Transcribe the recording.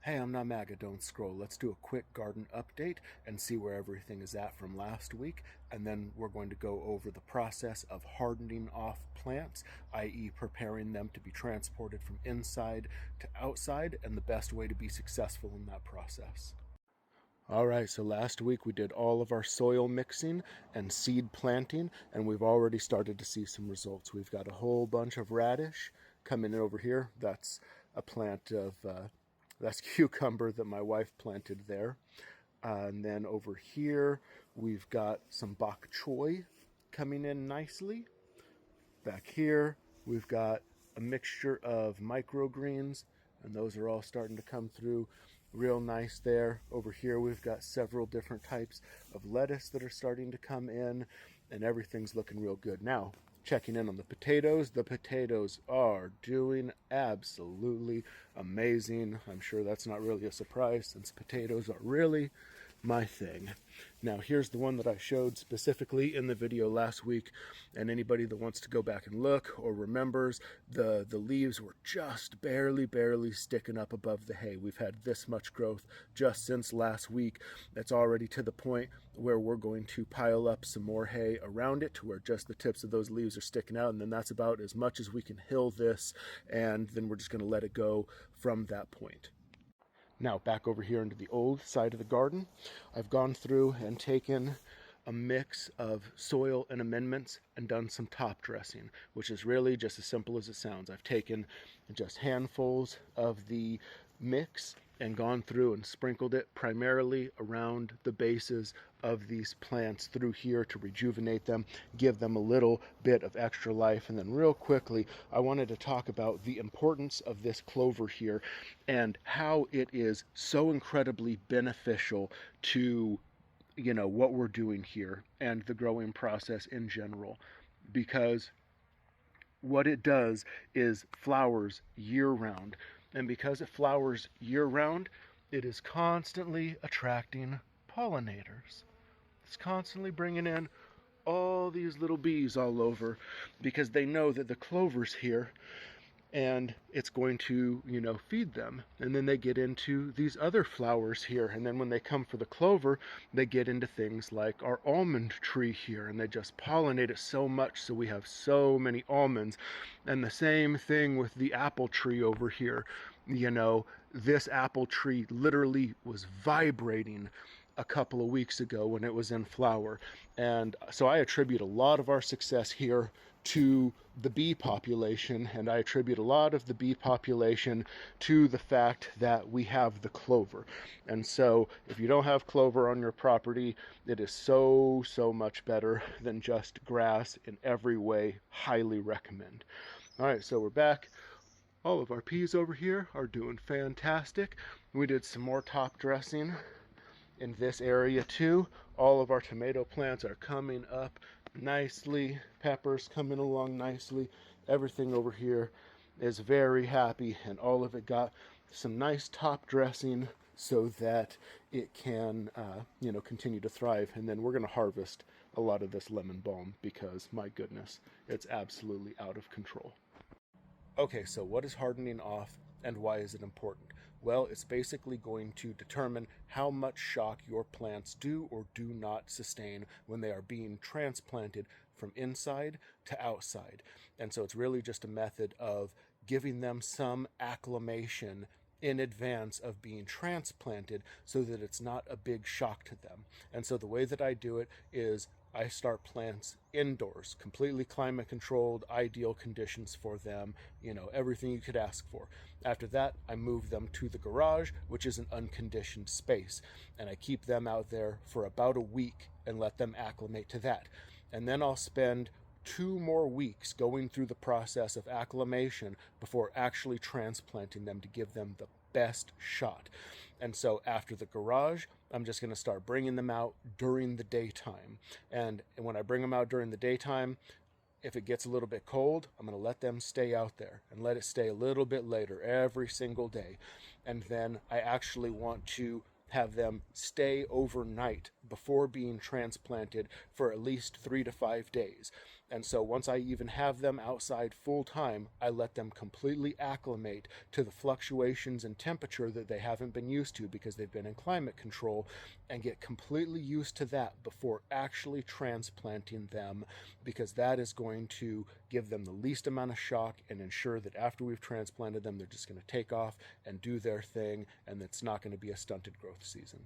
Hey, I'm not MAGA, don't scroll. Let's do a quick garden update and see where everything is at from last week. And then we're going to go over the process of hardening off plants, i.e. preparing them to be transported from inside to outside, and the best way to be successful in that process. All right, so last week we did all of our soil mixing and seed planting, and we've already started to see some results. We've got a whole bunch of radish coming in over here. That's a plant of that's cucumber that my wife planted there. And then over here, we've got some bok choy coming in nicely. Back here, we've got a mixture of microgreens, and those are all starting to come through real nice there. Over here, we've got several different types of lettuce that are starting to come in, and everything's looking real good. Now, checking in on the potatoes are doing absolutely amazing. I'm sure that's not really a surprise since potatoes are really my thing. Now here's the one that I showed specifically in the video last week, and anybody that wants to go back and look or remembers, the leaves were just barely sticking up above the hay. We've had this much growth just since last week. That's already to the point where we're going to pile up some more hay around it to where just the tips of those leaves are sticking out, and then that's about as much as we can hill this, and then we're just going to let it go from that point. Now back over here into the old side of the garden, I've gone through and taken a mix of soil and amendments and done some top dressing, which is really just as simple as it sounds. I've taken just handfuls of the mix and gone through and sprinkled it primarily around the bases of these plants through here to rejuvenate them, give them a little bit of extra life. And then real quickly, I wanted to talk about the importance of this clover here and how it is so incredibly beneficial to what we're doing here and the growing process in general, because what it does is flowers year round, and because it flowers year round, it is constantly attracting pollinators. It's constantly bringing in all these little bees all over because they know that the clover's here and it's going to, feed them. And then they get into these other flowers here. And then when they come for the clover, they get into things like our almond tree here, and they just pollinate it so much, so we have so many almonds. And the same thing with the apple tree over here. This apple tree literally was vibrating a couple of weeks ago when it was in flower. And so I attribute a lot of our success here to the bee population, and I attribute a lot of the bee population to the fact that we have the clover. And so if you don't have clover on your property, it is so much better than just grass in every way. Highly recommend. All right, so we're back. All of our peas over here are doing fantastic. We did some more top dressing in this area too. All of our tomato plants are coming up nicely. Peppers coming along nicely. Everything over here is very happy, and all of it got some nice top dressing so that it can continue to thrive. And then we're going to harvest a lot of this lemon balm because my goodness, it's absolutely out of control. Okay, so what is hardening off and why is it important? Well, it's basically going to determine how much shock your plants do or do not sustain when they are being transplanted from inside to outside. And so it's really just a method of giving them some acclimation in advance of being transplanted so that it's not a big shock to them. And so the way that I do it is I start plants indoors, completely climate controlled, ideal conditions for them, everything you could ask for. After that, I move them to the garage, which is an unconditioned space, and I keep them out there for about a week and let them acclimate to that. And then I'll spend 2 more weeks going through the process of acclimation before actually transplanting them to give them the best shot. And so after the garage, I'm just going to start bringing them out during the daytime. And when I bring them out during the daytime, if it gets a little bit cold, I'm going to let them stay out there and let it stay a little bit later every single day. And then I actually want to have them stay overnight before being transplanted for at least 3 to 5 days. And so once I even have them outside full time, I let them completely acclimate to the fluctuations in temperature that they haven't been used to because they've been in climate control, and get completely used to that before actually transplanting them, because that is going to give them the least amount of shock and ensure that after we've transplanted them, they're just going to take off and do their thing, and it's not going to be a stunted growth season.